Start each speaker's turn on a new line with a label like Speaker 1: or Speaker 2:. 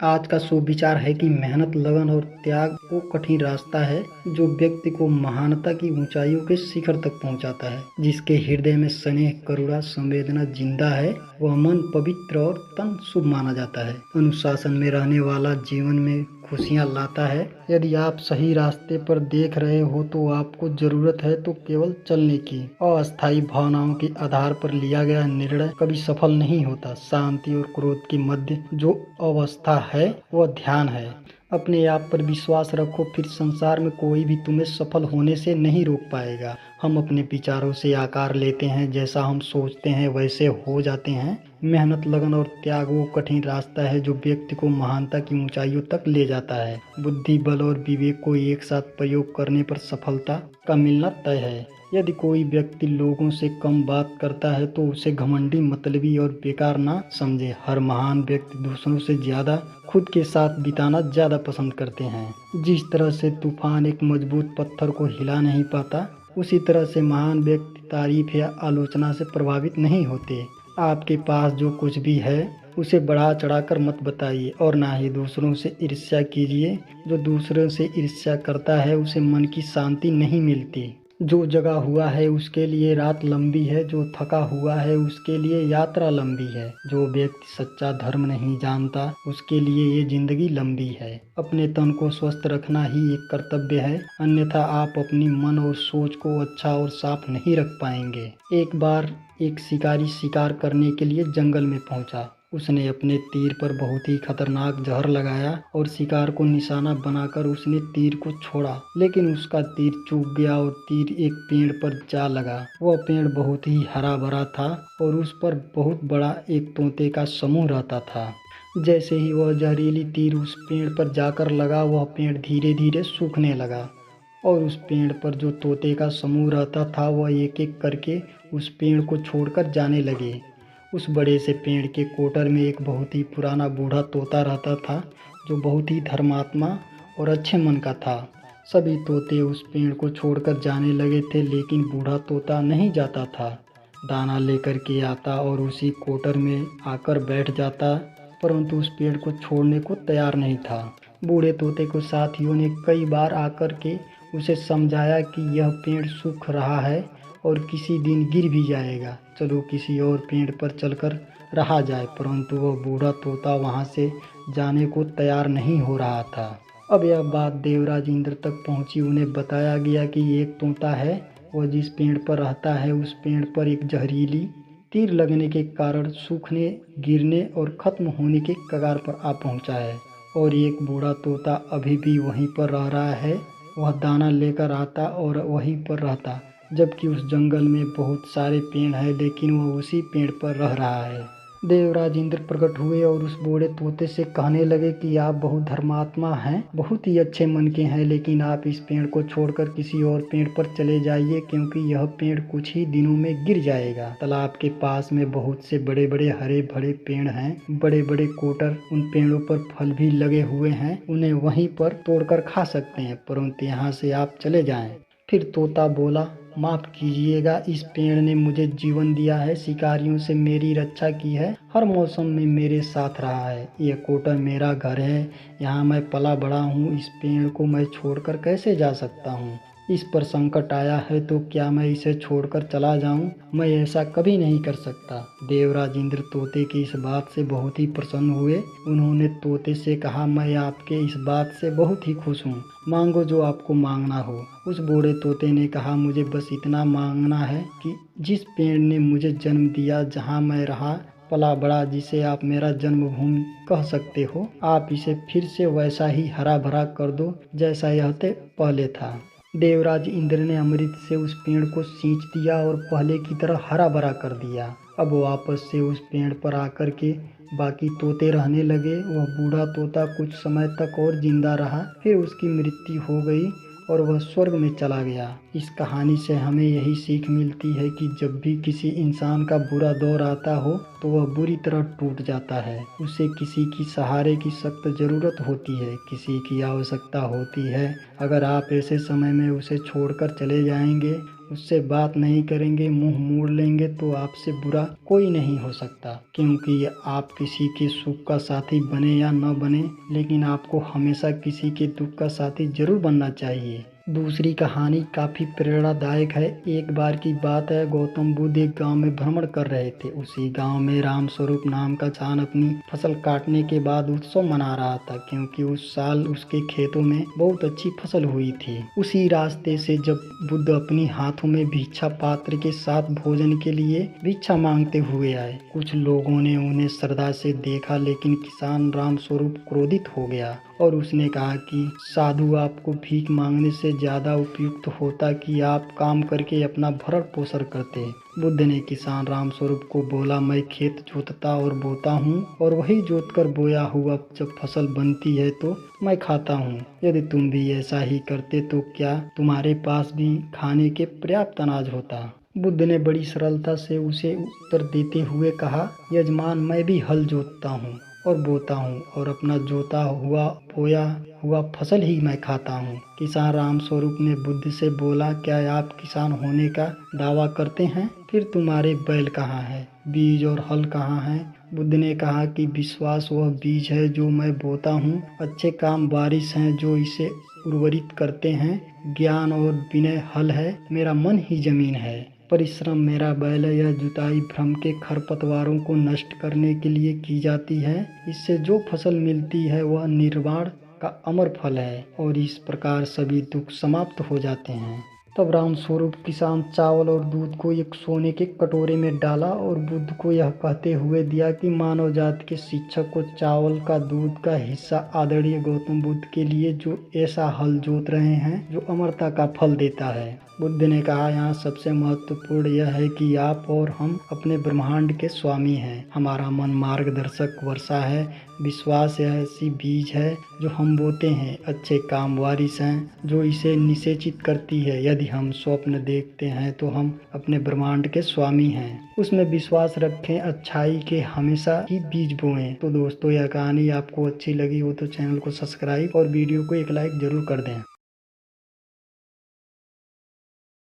Speaker 1: आज का शुभ विचार है कि मेहनत, लगन और त्याग वो कठिन रास्ता है जो व्यक्ति को महानता की ऊंचाइयों के शिखर तक पहुंचाता है। जिसके हृदय में स्नेह, करुणा, संवेदना जिंदा है, वह मन पवित्र और तन शुभ माना जाता है। अनुशासन में रहने वाला जीवन में खुशियाँ लाता है। यदि आप सही रास्ते पर देख रहे हो तो आपको जरूरत है तो केवल चलने की। अस्थायी भावनाओं के आधार पर लिया गया निर्णय कभी सफल नहीं होता। शांति और क्रोध के मध्य जो अवस्था है वह ध्यान है। अपने आप पर विश्वास रखो, फिर संसार में कोई भी तुम्हें सफल होने से नहीं रोक पाएगा। हम अपने विचारों से आकार लेते हैं, जैसा हम सोचते हैं वैसे हो जाते हैं। मेहनत, लगन और त्याग वो कठिन रास्ता है जो व्यक्ति को महानता की ऊंचाइयों तक ले जाता है। बुद्धि, बल और विवेक को एक साथ प्रयोग करने पर सफलता का मिलना तय है। यदि कोई व्यक्ति लोगों से कम बात करता है तो उसे घमंडी, मतलबी और बेकार ना समझे। हर महान व्यक्ति दूसरों से ज्यादा खुद के साथ बिताना ज्यादा पसंद करते हैं। जिस तरह से तूफान एक मजबूत पत्थर को हिला नहीं पाता, उसी तरह से महान व्यक्ति तारीफ या आलोचना से प्रभावित नहीं होते। आपके पास जो कुछ भी है उसे बढ़ा चढ़ाकर मत बताइए और ना ही दूसरों से ईर्ष्या कीजिए। जो दूसरों से ईर्ष्या करता है उसे मन की शांति नहीं मिलती। जो जगा हुआ है उसके लिए रात लंबी है, जो थका हुआ है उसके लिए यात्रा लंबी है। जो व्यक्ति सच्चा धर्म नहीं जानता उसके लिए ये जिंदगी लंबी है। अपने तन को स्वस्थ रखना ही एक कर्तव्य है, अन्यथा आप अपनी मन और सोच को अच्छा और साफ नहीं रख पाएंगे। एक बार एक शिकारी शिकार करने के लिए जंगल में पहुंचा। उसने अपने तीर पर बहुत ही खतरनाक जहर लगाया और शिकार को निशाना बनाकर उसने तीर को छोड़ा, लेकिन उसका तीर चूक गया और तीर एक पेड़ पर जा लगा। वह पेड़ बहुत ही हरा भरा था और उस पर बहुत बड़ा एक तोते का समूह रहता था। जैसे ही वह जहरीली तीर उस पेड़ पर जाकर लगा, वह पेड़ धीरे धीरे सूखने लगा और उस पेड़ पर जो तोते का समूह रहता था वह एक एक करके उस पेड़ को छोड़कर जाने लगे। उस बड़े से पेड़ के कोटर में एक बहुत ही पुराना बूढ़ा तोता रहता था जो बहुत ही धर्मात्मा और अच्छे मन का था। सभी तोते उस पेड़ को छोड़कर जाने लगे थे, लेकिन बूढ़ा तोता नहीं जाता था। दाना लेकर के आता और उसी कोटर में आकर बैठ जाता, परंतु उस पेड़ को छोड़ने को तैयार नहीं था। बूढ़े तोते को साथियों ने कई बार आकर के उसे समझाया कि यह पेड़ सूख रहा है और किसी दिन गिर भी जाएगा, चलो किसी और पेड़ पर चलकर रहा जाए, परंतु वह बूढ़ा तोता वहां से जाने को तैयार नहीं हो रहा था। अब यह बात देवराज इंद्र तक पहुंची। उन्हें बताया गया कि एक तोता है, वह जिस पेड़ पर रहता है उस पेड़ पर एक जहरीली तीर लगने के कारण सूखने, गिरने और खत्म होने के कगार पर आ पहुंचा है। और एक बूढ़ा तोता अभी भी वहीं पर रह रहा है। वह दाना लेकर आता और वहीं पर रहता, जबकि उस जंगल में बहुत सारे पेड़ हैं, लेकिन वह उसी पेड़ पर रह रहा है। देवराज इंद्र प्रकट हुए और उस बूढ़े तोते से कहने लगे कि आप बहुत धर्मात्मा हैं, बहुत ही अच्छे मन के हैं, लेकिन आप इस पेड़ को छोड़कर किसी और पेड़ पर चले जाइए, क्योंकि यह पेड़ कुछ ही दिनों में गिर जाएगा। तालाब के पास में बहुत से बड़े बड़े हरे भरे पेड़ हैं, बड़े बड़े कोटर, उन पेड़ों पर फल भी लगे हुए हैं, उन्हें वहीं पर तोड़कर खा सकते हैं, परंतु यहाँ से आप चले जाएं। फिर तोता बोला, माफ कीजिएगा, इस पेड़ ने मुझे जीवन दिया है, शिकारियों से मेरी रक्षा की है, हर मौसम में मेरे साथ रहा है। यह कोटर मेरा घर है, यहाँ मैं पला बड़ा हूँ, इस पेड़ को मैं छोड़कर कैसे जा सकता हूँ? इस पर संकट आया है तो क्या मैं इसे छोड़कर चला जाऊं? मैं ऐसा कभी नहीं कर सकता। देवराज इंद्र तोते की इस बात से बहुत ही प्रसन्न हुए। उन्होंने तोते से कहा, मैं आपके इस बात से बहुत ही खुश हूँ, मांगो जो आपको मांगना हो। उस बूढ़े तोते ने कहा, मुझे बस इतना मांगना है कि जिस पेड़ ने मुझे जन्म दिया, जहाँ मैं रहा पला बड़ा, जिसे आप मेरा जन्मभूमि कह सकते हो, आप इसे फिर से वैसा ही हरा भरा कर दो जैसा यह पहले था। देवराज इंद्र ने अमृत से उस पेड़ को सींच दिया और पहले की तरह हरा भरा कर दिया। अब वापस से उस पेड़ पर आकर के बाकी तोते रहने लगे। वह बूढ़ा तोता कुछ समय तक और जिंदा रहा, फिर उसकी मृत्यु हो गई और वह स्वर्ग में चला गया। इस कहानी से हमें यही सीख मिलती है कि जब भी किसी इंसान का बुरा दौर आता हो तो वह बुरी तरह टूट जाता है। उसे किसी की सहारे की सख्त ज़रूरत होती है, किसी की आवश्यकता होती है। अगर आप ऐसे समय में उसे छोड़कर चले जाएंगे, उससे बात नहीं करेंगे, मुंह मोड़ लेंगे तो आपसे बुरा कोई नहीं हो सकता, क्योंकि आप किसी के सुख का साथी बने या न बने, लेकिन आपको हमेशा किसी के दुख का साथी जरूर बनना चाहिए। दूसरी कहानी काफी प्रेरणादायक है। एक बार की बात है, गौतम बुद्ध एक गांव में भ्रमण कर रहे थे। उसी गांव में राम स्वरूप नाम का किसान अपनी फसल काटने के बाद उत्सव मना रहा था, क्योंकि उस साल उसके खेतों में बहुत अच्छी फसल हुई थी। उसी रास्ते से जब बुद्ध अपनी हाथों में भिक्षा पात्र के साथ भोजन के लिए भिक्षा मांगते हुए आए, कुछ लोगों ने उन्हें श्रद्धा से देखा, लेकिन किसान राम स्वरूप क्रोधित हो गया और उसने कहा कि साधु, आपको भीख मांगने से ज्यादा उपयुक्त होता कि आप काम करके अपना भरण पोषण करते। बुद्ध ने किसान राम स्वरूप को बोला, मैं खेत जोतता और बोता हूँ, और वही जोत कर बोया हुआ जब फसल बनती है तो मैं खाता हूँ। यदि तुम भी ऐसा ही करते तो क्या तुम्हारे पास भी खाने के पर्याप्त अनाज होता? बुद्ध ने बड़ी सरलता से उसे उत्तर देते हुए कहा, यजमान, मैं भी हल जोतता हूँ और बोता हूँ, और अपना जोता हुआ बोया हुआ फसल ही मैं खाता हूँ। किसान राम स्वरूप ने बुद्ध से बोला, क्या आप किसान होने का दावा करते हैं? फिर तुम्हारे बैल कहाँ हैं? बीज और हल कहाँ हैं? बुद्ध ने कहा कि विश्वास वह बीज है जो मैं बोता हूँ, अच्छे काम बारिश हैं जो इसे उर्वरित करते हैं, ज्ञान और विनय हल है, मेरा मन ही जमीन है, परिश्रम मेरा बैल है। यह जुताई भ्रम के खरपतवारों को नष्ट करने के लिए की जाती है। इससे जो फसल मिलती है वह निर्वाण का अमर फल है, और इस प्रकार सभी दुख समाप्त हो जाते हैं। तब राम स्वरूप किसान चावल और दूध को एक सोने के कटोरे में डाला और बुद्ध को यह कहते हुए दिया कि मानव जाति के शिक्षक को चावल का दूध का हिस्सा आदरणीय गौतम बुद्ध के लिए, जो ऐसा हल जोत रहे हैं जो अमरता का फल देता है। बुद्ध ने कहा, यहाँ सबसे महत्वपूर्ण यह है कि आप और हम अपने ब्रह्मांड के स्वामी हैं। हमारा मन मार्गदर्शक वर्षा है, विश्वास यह ऐसी बीज है जो हम बोते हैं, अच्छे काम बारिश हैं जो इसे निषेचित करती है। यदि हम स्वप्न देखते हैं तो हम अपने ब्रह्मांड के स्वामी हैं, उसमें विश्वास रखें, अच्छाई के हमेशा ही बीज बोएं। तो दोस्तों, यह कहानी आपको अच्छी लगी हो तो चैनल को सब्सक्राइब और वीडियो को एक लाइक जरूर कर दें।